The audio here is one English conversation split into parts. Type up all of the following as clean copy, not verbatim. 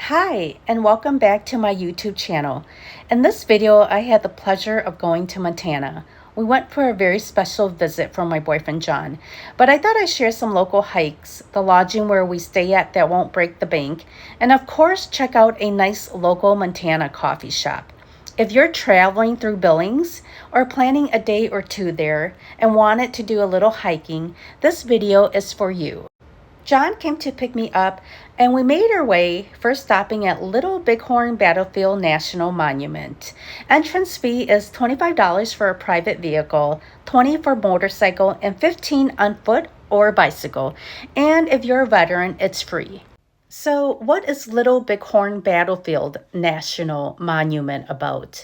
Hi, and welcome back to my YouTube channel. In this video, I had the pleasure of going to Montana. We went for a very special visit from my boyfriend John, but I thought I'd share some local hikes, the lodging where we stay at that won't break the bank, and of course, check out a nice local Montana coffee shop. If you're traveling through Billings or planning a day or two there and wanted to do a little hiking, this video is for you. John came to pick me up, and we made our way, first stopping at Little Bighorn Battlefield National Monument. Entrance fee is $25 for a private vehicle, $20 for motorcycle, and $15 on foot or bicycle. And if you're a veteran, it's free. So what is Little Bighorn Battlefield National Monument about?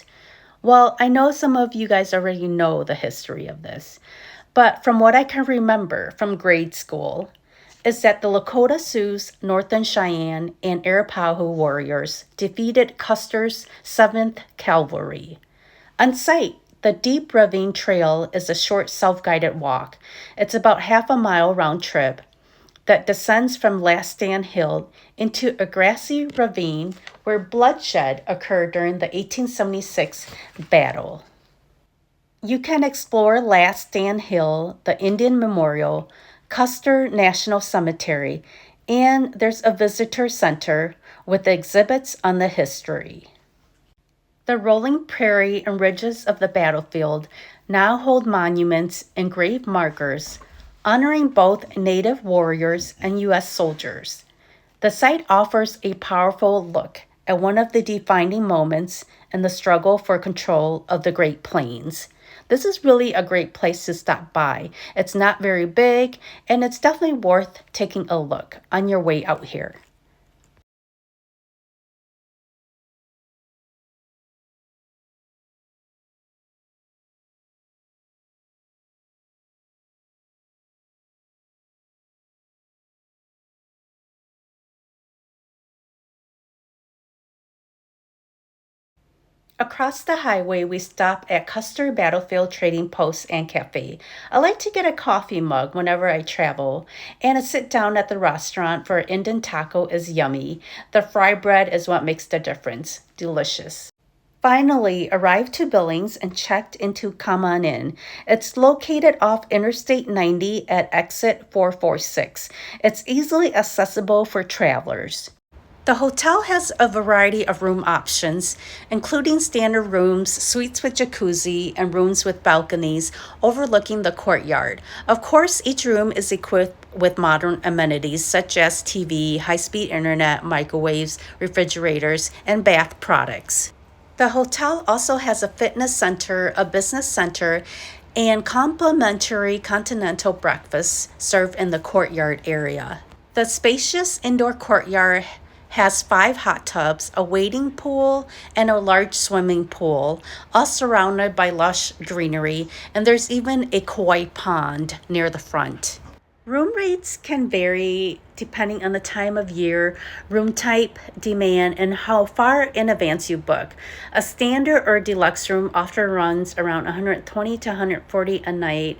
Well, I know some of you guys already know the history of this, but from what I can remember from grade school, is that the Lakota Sioux, Northern Cheyenne, and Arapaho warriors defeated Custer's 7th Cavalry. On site, the Deep Ravine Trail is a short self-guided walk. It's about half a mile round trip that descends from Last Stand Hill into a grassy ravine where bloodshed occurred during the 1876 battle. You can explore Last Stand Hill, the Indian Memorial, Custer National Cemetery, and there's a visitor center with exhibits on the history. The rolling prairie and ridges of the battlefield now hold monuments and grave markers honoring both Native warriors and U.S. soldiers. The site offers a powerful look at one of the defining moments in the struggle for control of the Great Plains. This is really a great place to stop by. It's not very big, and it's definitely worth taking a look on your way out here. Across the highway, we stop at Custer Battlefield Trading Post and Cafe. I like to get a coffee mug whenever I travel, and a sit down at the restaurant for an Indian taco is yummy. The fry bread is what makes the difference. Delicious. Finally, arrived to Billings and checked into Come On In. It's located off Interstate 90 at exit 446. It's easily accessible for travelers. The hotel has a variety of room options, including standard rooms, suites with jacuzzi, and rooms with balconies overlooking the courtyard. Of course, each room is equipped with modern amenities such as TV, high-speed internet, microwaves, refrigerators, and bath products. The hotel also has a fitness center, a business center, and complimentary continental breakfast served in the courtyard area. The spacious indoor courtyard has 5 hot tubs, a wading pool, and a large swimming pool, all surrounded by lush greenery, and there's even a koi pond near the front. Room rates can vary depending on the time of year, room type, demand, and how far in advance you book. A standard or deluxe room often runs around $120 to $140 a night.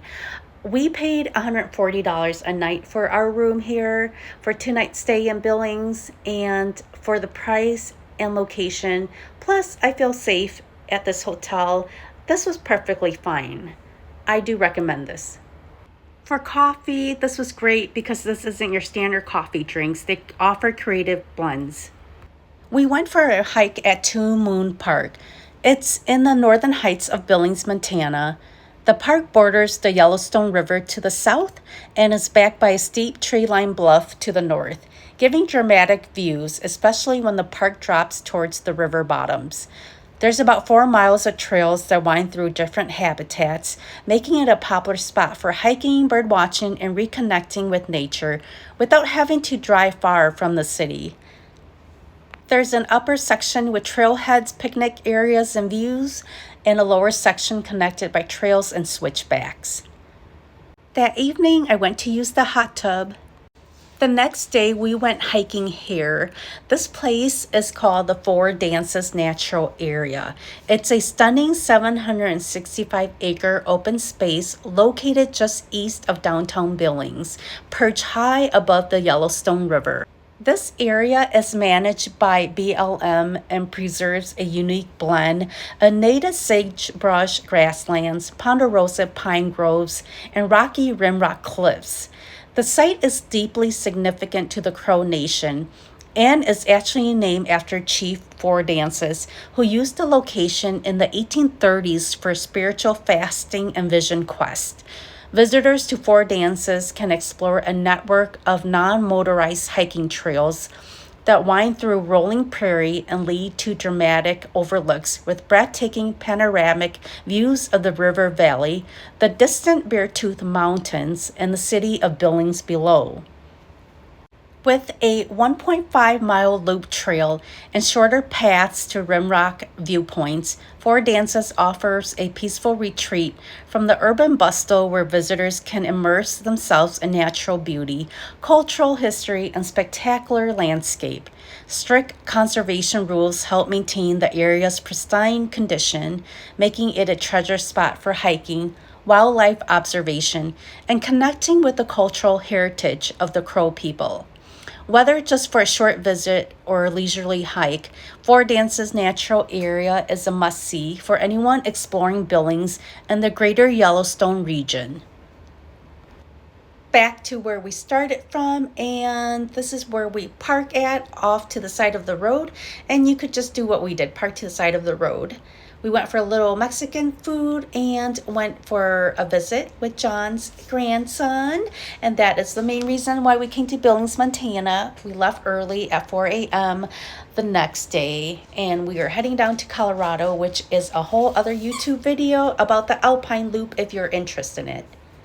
We paid $140 a night for our room here for 2-night stay in Billings, and for the price and location, plus I feel safe at this hotel, this was perfectly fine. I do recommend this. For coffee, this was great because this isn't your standard coffee drinks. They offer creative blends. We went for a hike at Two Moon Park. It's in the northern heights of Billings, Montana. The park borders the Yellowstone River to the south and is backed by a steep tree-lined bluff to the north, giving dramatic views, especially when the park drops towards the river bottoms. There's about 4 miles of trails that wind through different habitats, making it a popular spot for hiking, bird watching, and reconnecting with nature without having to drive far from the city. There's an upper section with trailheads, picnic areas, and views, and a lower section connected by trails and switchbacks. That evening, I went to use the hot tub. The next day, we went hiking here. This place is called the Four Dances Natural Area. It's a stunning 765-acre open space located just east of downtown Billings, perched high above the Yellowstone River. This area is managed by BLM and preserves a unique blend of native sagebrush grasslands, ponderosa pine groves, and rocky rimrock cliffs. The site is deeply significant to the Crow Nation and is actually named after Chief Four Dances, who used the location in the 1830s for spiritual fasting and vision quest. Visitors to Four Dances can explore a network of non motorized hiking trails that wind through rolling prairie and lead to dramatic overlooks with breathtaking panoramic views of the river valley, the distant Beartooth Mountains, and the city of Billings below. With a 1.5-mile loop trail and shorter paths to rimrock viewpoints, Four Dances offers a peaceful retreat from the urban bustle where visitors can immerse themselves in natural beauty, cultural history, and spectacular landscape. Strict conservation rules help maintain the area's pristine condition, making it a treasure spot for hiking, wildlife observation, and connecting with the cultural heritage of the Crow people. Whether just for a short visit or a leisurely hike, Four Dances Natural Area is a must-see for anyone exploring Billings and the greater Yellowstone region. Back to where we started from, and this is where we park at, off to the side of the road, and you could just do what we did, park to the side of the road. We went for a little Mexican food and went for a visit with John's grandson, and that is the main reason why we came to Billings, Montana. We left early at 4 a.m. the next day, and we are heading down to Colorado, which is a whole other YouTube video about the Alpine Loop if you're interested in it.